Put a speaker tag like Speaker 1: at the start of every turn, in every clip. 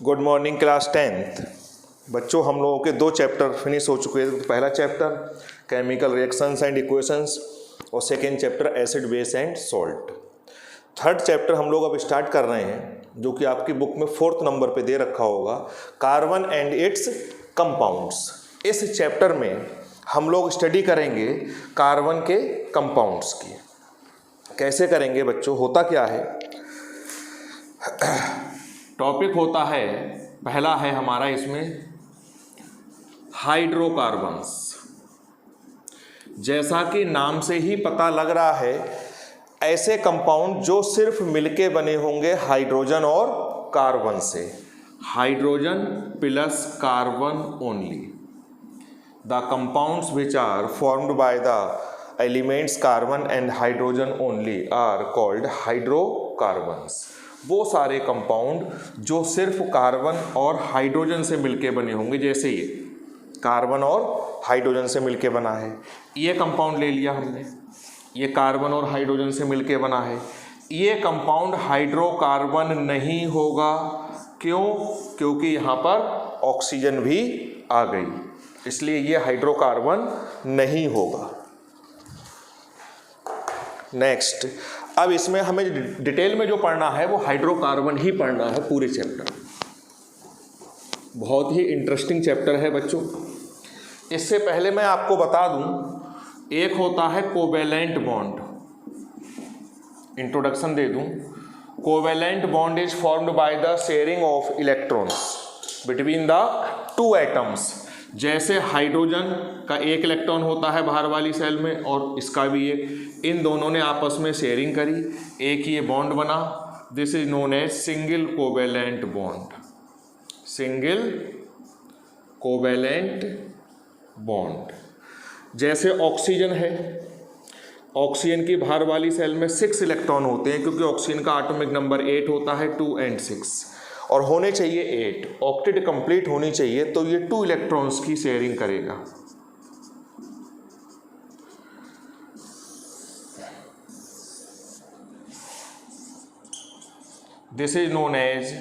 Speaker 1: Good morning class 10th बच्चों। हम लोगों के 2 चैप्टर फिनिश हो चुके हैं। पहला chapter chemical reactions and equations और second chapter acid base and salt. Third chapter हम लोग अब स्टार्ट कर रहे हैं जो कि आपकी बुक में 4th नंबर पे दे रखा होगा, कार्बन एंड इट्स कंपाउंड्स। इस चैप्टर में हम लोग स्टडी करेंगे कार्बन के कंपाउंड्स की। कैसे करेंगे बच्चों? होता क्या है, टॉपिक होता है, पहला है हमारा इसमें हाइड्रोकार्बन्स। जैसा कि नाम से ही पता लग रहा है, ऐसे कंपाउंड जो सिर्फ मिलके बने होंगे हाइड्रोजन और कार्बन से। Hydrogen plus carbon only. The compounds which are formed by the elements carbon and hydrogen only are called hydrocarbons. वो सारे कंपाउंड जो सिर्फ कार्बन और हाइड्रोजन से मिलके बने होंगे, जैसे ये कार्बन और हाइड्रोजन से मिलके बना है। ये कंपाउंड ले लिया हमने, ये कार्बन और हाइड्रोजन से मिलके बना है। ये कंपाउंड हाइड्रोकार्बन नहीं होगा। क्यों? क्योंकि यहाँ पर ऑक्सीजन भी आ गई, इसलिए ये हाइड्रोकार्बन नहीं होगा। नेक्स्ट, अब इसमें हमें डिटेल में जो पढ़ना है वो हाइड्रोकार्बन ही पढ़ना है पूरे चैप्टर। बहुत ही इंटरेस्टिंग चैप्टर है बच्चों। इससे पहले मैं आपको बता दूं, एक होता है कोवेलेंट बॉन्ड। इंट्रोडक्शन दे दूं। Covalent bond is formed by the sharing of electrons between the 2 atoms. जैसे हाइड्रोजन का 1 इलेक्ट्रॉन होता है बाहर वाली सेल में और इसका भी एक, इन दोनों ने आपस में शेयरिंग करी, एक ये बॉन्ड बना। This is known as single covalent bond. Single covalent bond. जैसे ऑक्सीजन है, ऑक्सीजन की बाहर वाली सेल में 6 इलेक्ट्रॉन होते हैं, क्योंकि ऑक्सीजन का एटॉमिक नंबर 8 होता है, 2 and 6, और होने चाहिए 8। ऑक्टेट कंप्लीट होनी चाहिए, तो ये 2 इलेक्ट्रॉन्स की शेयरिंग करेगा। This is known as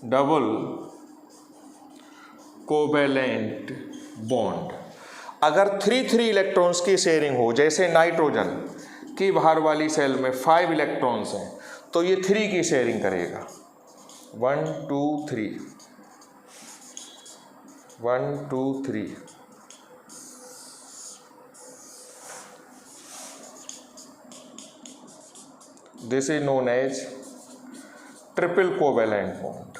Speaker 1: double covalent bond. अगर 3 इलेक्ट्रॉन्स की शेयरिंग हो, जैसे नाइट्रोजन की बाहर वाली सेल में 5 इलेक्ट्रॉन्स हैं, तो ये 3 की शेयरिंग करेगा। 1 2 3, 1 2 3। This is known as triple covalent bond.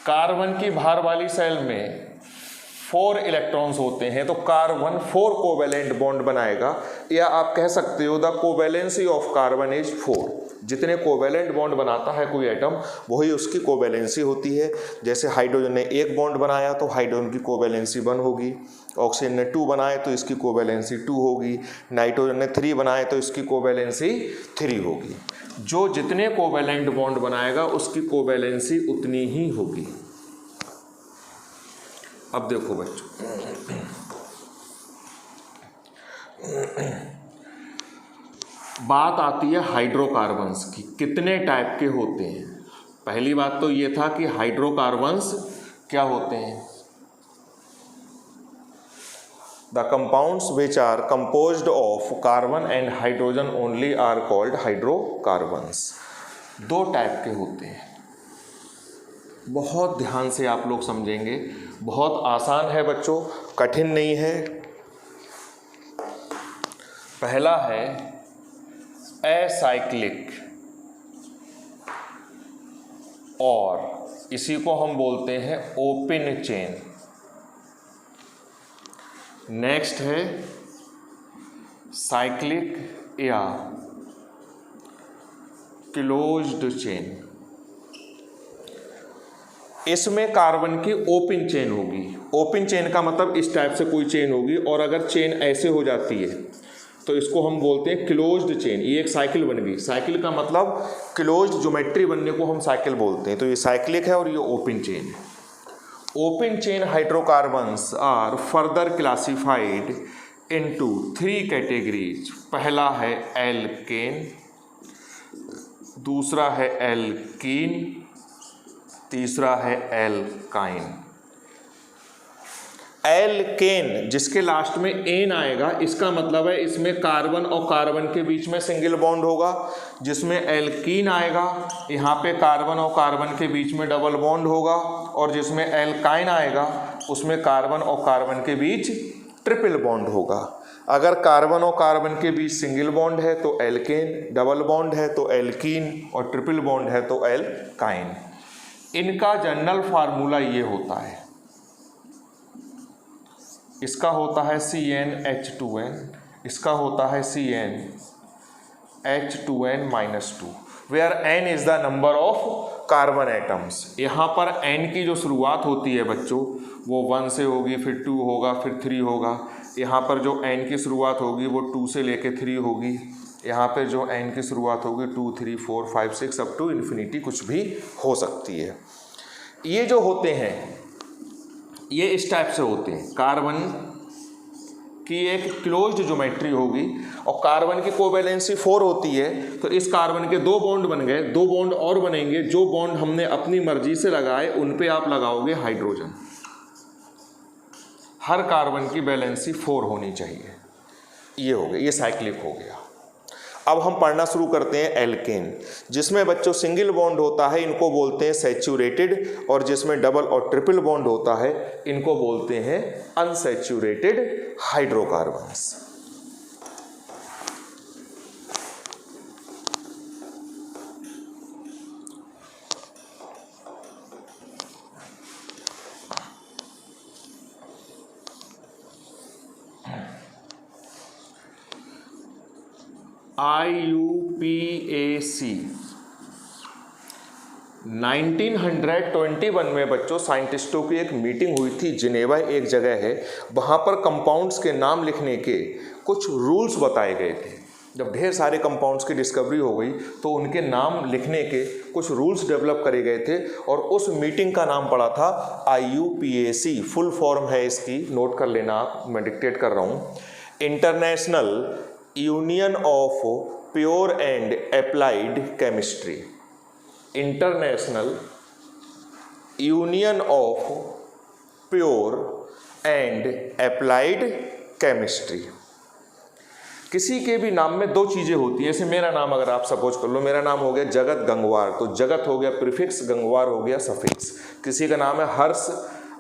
Speaker 1: Carbon की बाहर वाली सेल में 4 इलेक्ट्रॉन्स होते हैं, तो कार्बन 4 कोवेलेंट बॉन्ड बनाएगा, या आप कह सकते हो the covalency of carbon is 4। जितने कोवेलेंट बॉन्ड बनाता है कोई एटम, वही उसकी कोवेलेंसी होती है। जैसे हाइड्रोजन ने 1 बॉन्ड बनाया तो हाइड्रोजन की कोवेलेंसी 1 होगी, ऑक्सीजन ने 2 बनाए तो इसकी कोवेलेंसी 2 होगी, नाइट्रोजन ने 3 बनाए तो इसकी कोवेलेंसी 3 होगी। जो जितने कोवेलेंट बॉन्ड बनाएगा उसकी कोवेलेंसी उतनी ही होगी। अब देखो बच्चों, बात आती है हाइड्रोकार्बन्स की। कितने टाइप के होते हैं? पहली बात तो ये था कि हाइड्रोकार्बन्स क्या होते हैं। The compounds which are composed of carbon and hydrogen only are called hydrocarbons. 2 type के होते हैं। बहुत ध्यान से आप लोग समझेंगे, बहुत आसान है बच्चों, कठिन नहीं है। पहला है एसाइक्लिक, और इसी को हम बोलते हैं ओपन चेन। नेक्स्ट है साइक्लिक या क्लोज्ड चेन। इसमें कार्बन की ओपन चेन होगी। ओपन चेन का मतलब इस टाइप से कोई चेन होगी, और अगर चेन ऐसे हो जाती है तो इसको हम बोलते हैं क्लोज्ड चेन। ये एक साइकिल बन गई। साइकिल का मतलब क्लोज्ड ज्योमेट्री बनने को हम साइकिल बोलते हैं। तो ये साइक्लिक है और ये ओपन चेन है। Open chain hydrocarbons are further classified into 3 categories. पहला है एल्केन, दूसरा है एल्कीन, तीसरा है एल्काइन। एल्केन जिसके लास्ट में एन आएगा, इसका मतलब है इसमें कार्बन और कार्बन के बीच में सिंगल बॉन्ड होगा। जिसमें एल्कीन आएगा यहाँ पे कार्बन और कार्बन के बीच में डबल बॉन्ड होगा, और जिसमें एल्काइन आएगा उसमें कार्बन और कार्बन के बीच ट्रिपल बॉन्ड होगा। अगर कार्बन और कार्बन के बीच सिंगल बॉन्ड है तो एल्केन, डबल बॉन्ड है तो एल्कीन, और ट्रिपल बॉन्ड है तो एल्काइन। इनका जनरल फार्मूला ये होता है, इसका होता है CnH2n, इसका होता है CnH2n-2, where n is the number of carbon atoms. यहाँ पर n की जो शुरुआत होती है बच्चों वो 1 से होगी, फिर 2 होगा, फिर 3 होगा। यहाँ पर जो n की शुरुआत होगी वो 2 से लेके 3 होगी। यहाँ पे जो n की शुरुआत होगी 2, 3, 4, 5, 6 अप टू इन्फिनिटी कुछ भी हो सकती है। ये जो होते हैं ये इस टाइप से होते हैं। कार्बन की एक क्लोज्ड ज्योमेट्री होगी और कार्बन की कोवैलेंसी 4 होती है, तो इस कार्बन के 2 बॉन्ड बन गए, 2 बॉन्ड और बनेंगे। जो बॉन्ड हमने अपनी मर्जी से लगाए उन पे आप लगाओगे हाइड्रोजन। हर कार्बन की वैलेंसी 4 होनी चाहिए। ये हो गया, ये साइक्लिक हो गया। अब हम पढ़ना शुरू करते हैं एल्केन, जिसमें बच्चों सिंगल बॉन्ड होता है इनको बोलते हैं सैचुरेटेड, और जिसमें डबल और ट्रिपल बॉन्ड होता है इनको बोलते हैं अनसैचुरेटेड हाइड्रोकार्बन्स। IUPAC 1921 में बच्चों साइंटिस्टों की एक मीटिंग हुई थी, जिनेवा एक जगह है, वहाँ पर कंपाउंड्स के नाम लिखने के कुछ रूल्स बताए गए थे। जब ढेर सारे कंपाउंड्स की डिस्कवरी हो गई तो उनके नाम लिखने के कुछ रूल्स डेवलप करे गए थे, और उस मीटिंग का नाम पड़ा था IUPAC। फुल फॉर्म है इसकी, नोट कर लेना आप, मैं डिक्टेट कर रहा हूँ। International union of pure and applied chemistry. International union of pure and applied chemistry. किसी के भी नाम में 2 चीज़ें होती हैं। जैसे मेरा नाम अगर आप सपोज कर लो, मेरा नाम हो गया जगत गंगवार, तो जगत हो गया प्रीफिक्स, गंगवार हो गया सफिक्स। किसी का नाम है हर्ष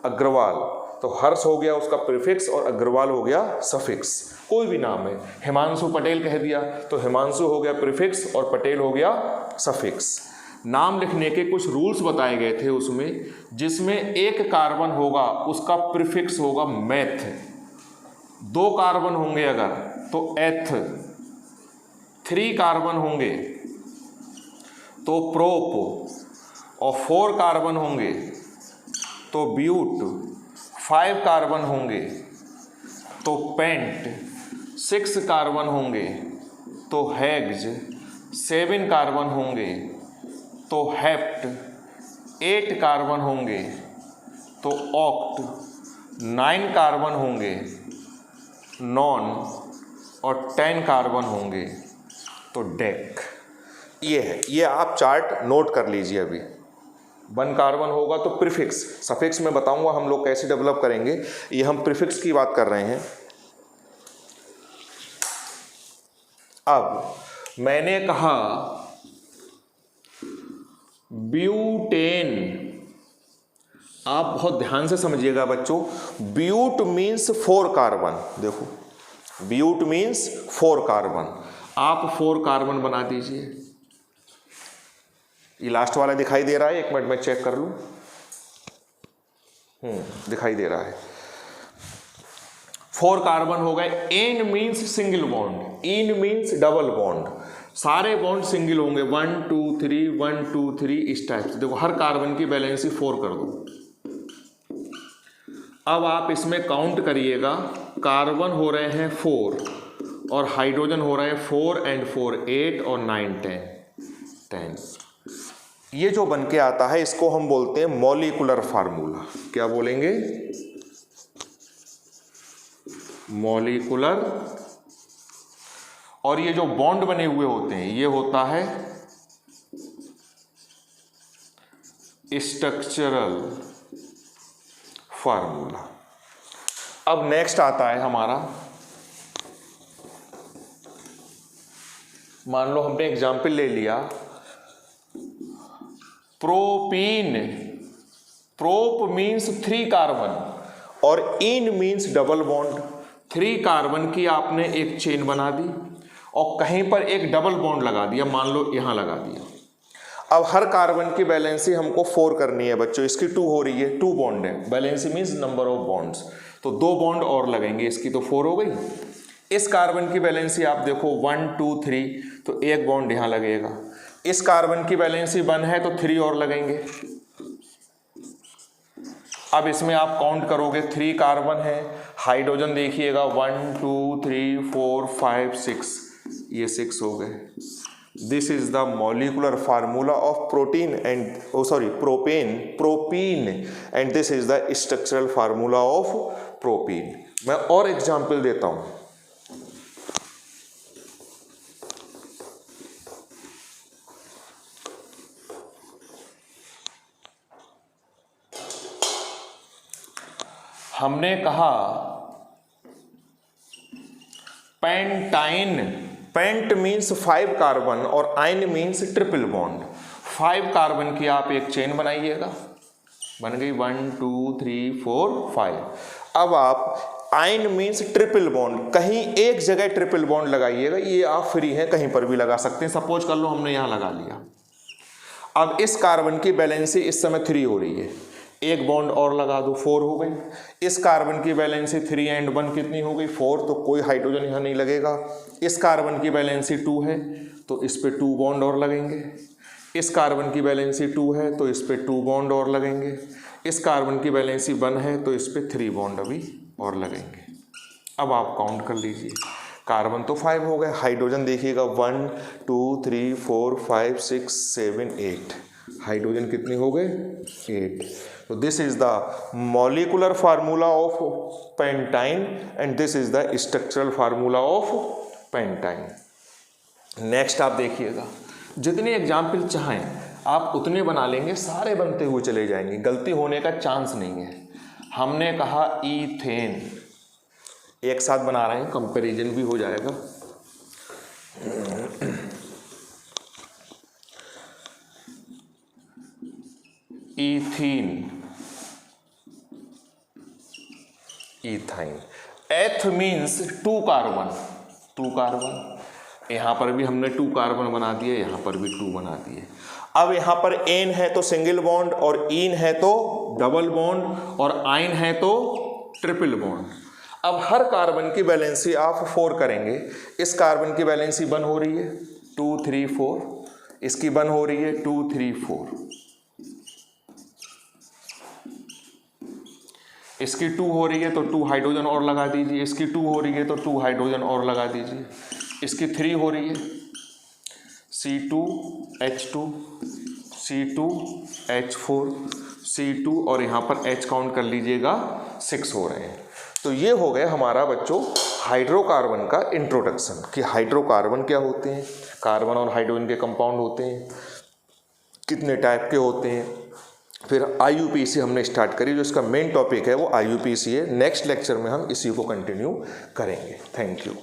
Speaker 1: अग्रवाल, तो हर्ष हो गया उसका प्रीफिक्स और अग्रवाल हो गया सफिक्स। कोई भी नाम है, हिमांशु पटेल कह दिया तो हिमांशु हो गया प्रीफिक्स और पटेल हो गया सफिक्स। नाम लिखने के कुछ रूल्स बताए गए थे उसमें, जिसमें एक कार्बन होगा उसका प्रीफिक्स होगा मैथ, 2 कार्बन होंगे अगर तो एथ, 3 कार्बन होंगे तो प्रोप, और 4 कार्बन होंगे तो ब्यूट, 5 कार्बन होंगे तो पेंट, 6 कार्बन होंगे तो हेक्स, 7 कार्बन होंगे तो हेप्ट, 8 कार्बन होंगे तो ऑक्ट, 9 कार्बन होंगे नॉन, और 10 कार्बन होंगे तो डेक। ये है, ये आप चार्ट नोट कर लीजिए। अभी 1 कार्बन होगा तो प्रीफिक्स, सफिक्स में बताऊंगा हम लोग कैसे डेवलप करेंगे, ये हम प्रीफिक्स की बात कर रहे हैं। अब मैंने कहा ब्यूटेन, आप बहुत ध्यान से समझिएगा बच्चों। ब्यूट मीन्स 4 कार्बन, देखो ब्यूट मीन्स 4 कार्बन। आप 4 कार्बन बना दीजिए। ये लास्ट वाला दिखाई दे रहा है, 1 मिनट में चेक कर लूं। दिखाई दे रहा है। 4 कार्बन हो गए। एन मीन्स सिंगल बॉन्ड, इन मीन्स डबल बॉन्ड। सारे बॉन्ड सिंगल होंगे, 1 2 3 1 2 3 इस टाइप से। देखो हर कार्बन की वैलेंसी 4 कर दो। अब आप इसमें काउंट करिएगा, कार्बन हो रहे हैं 4 और हाइड्रोजन हो रहे हैं 4 and 4 8 और 9 10। ये जो बन के आता है इसको हम बोलते हैं मॉलिक्यूलर फार्मूला। क्या बोलेंगे? मॉलिक्यूलर। और ये जो बॉन्ड बने हुए होते हैं ये होता है स्ट्रक्चरल फार्मूला। अब नेक्स्ट आता है हमारा, मान लो हमने एग्जाम्पल ले लिया प्रोपीन, प्रोप मीन्स 3 कार्बन और इन मीन्स डबल बॉन्ड। 3 कार्बन की आपने एक चेन बना दी और कहीं पर एक डबल बॉन्ड लगा दिया, मान लो यहां लगा दिया। अब हर कार्बन की वैलेंसी हमको 4 करनी है बच्चों, इसकी 2 हो रही है, 2 बॉन्ड है, valency means number of bonds, तो 2 बॉन्ड और लगेंगे, इसकी तो 4 हो गई। इस कार्बन की वैलेंसी आप देखो 1 2 3, तो एक बॉन्ड यहां लगेगा। इस कार्बन की वैलेंसी 1 है तो 3 और लगेंगे। अब इसमें आप काउंट करोगे 3 कार्बन है, हाइड्रोजन देखिएगा 1 2 3 4 5 6, ये 6 हो गए। This is the molecular formula of protein and propene and this is the structural formula of propene. मैं और एग्जाम्पल देता हूं, हमने कहा पेंटाइन, पेंट मीन्स 5 कार्बन और आइन मीन्स ट्रिपल बॉन्ड। 5 कार्बन की आप एक चेन बनाइएगा, बन गई 1 2 3 4 5। अब आप आइन मीन्स ट्रिपल बॉन्ड, कहीं एक जगह ट्रिपल बॉन्ड लगाइएगा, ये आप फ्री हैं, कहीं पर भी लगा सकते हैं। सपोज कर लो हमने यहां लगा लिया। अब इस कार्बन की वैलेंसी इस समय 3 हो रही है, एक बॉन्ड और लगा दो, 4 हो गई। इस कार्बन की वैलेंसी 3 एंड 1 कितनी हो गई, 4, तो कोई हाइड्रोजन यहाँ नहीं लगेगा। इस कार्बन की वैलेंसी 2 है तो इस पे 2 बॉन्ड और लगेंगे। इस कार्बन की वैलेंसी 2 है तो इस पे 2 बॉन्ड और लगेंगे। इस कार्बन की वैलेंसी 1 है तो इस पे 3 बॉन्ड अभी और लगेंगे। अब आप काउंट कर लीजिए, कार्बन तो 5 हो गए, हाइड्रोजन देखिएगा 1 2 3 4 5 6 7 8, हाइड्रोजन कितने हो गए, 8। तो this is the molecular formula of pentyne and this is the structural formula of pentyne. Next आप देखिएगा, जितने एग्जाम्पल चाहें आप उतने बना लेंगे, सारे बनते हुए चले जाएंगे, गलती होने का चांस नहीं है। हमने कहा ईथेन, एक साथ बना रहे हैं, कंपैरिजन भी हो जाएगा। Ethene, ethyne. एथ मीन्स 2 कार्बन, 2 कार्बन, यहां पर भी हमने 2 कार्बन बना दिए, यहां पर भी 2 बना दिए। अब यहां पर एन है तो सिंगल बॉन्ड और इन है तो डबल बॉन्ड और आइन है तो ट्रिपल बॉन्ड। अब हर कार्बन की वैलेंसी आप 4 करेंगे। इस कार्बन की वैलेंसी 1 हो रही है 2 3 4, इसकी 1 हो रही है 2 3 4, इसकी 2 हो रही है तो 2 हाइड्रोजन और लगा दीजिए, इसकी 2 हो रही है तो 2 हाइड्रोजन और लगा दीजिए, इसकी 3 हो रही है C2H2 C2H4 C2 और यहाँ पर H काउंट कर लीजिएगा 6 हो रहे हैं। तो ये हो गया हमारा बच्चों हाइड्रोकार्बन का इंट्रोडक्शन कि हाइड्रोकार्बन क्या होते हैं, कार्बन और हाइड्रोजन के कंपाउंड होते हैं, कितने टाइप के होते हैं। फिर IUPAC हमने स्टार्ट करी, जो इसका मेन टॉपिक है वो IUPAC है। नेक्स्ट लेक्चर में हम इसी को कंटिन्यू करेंगे। Thank you.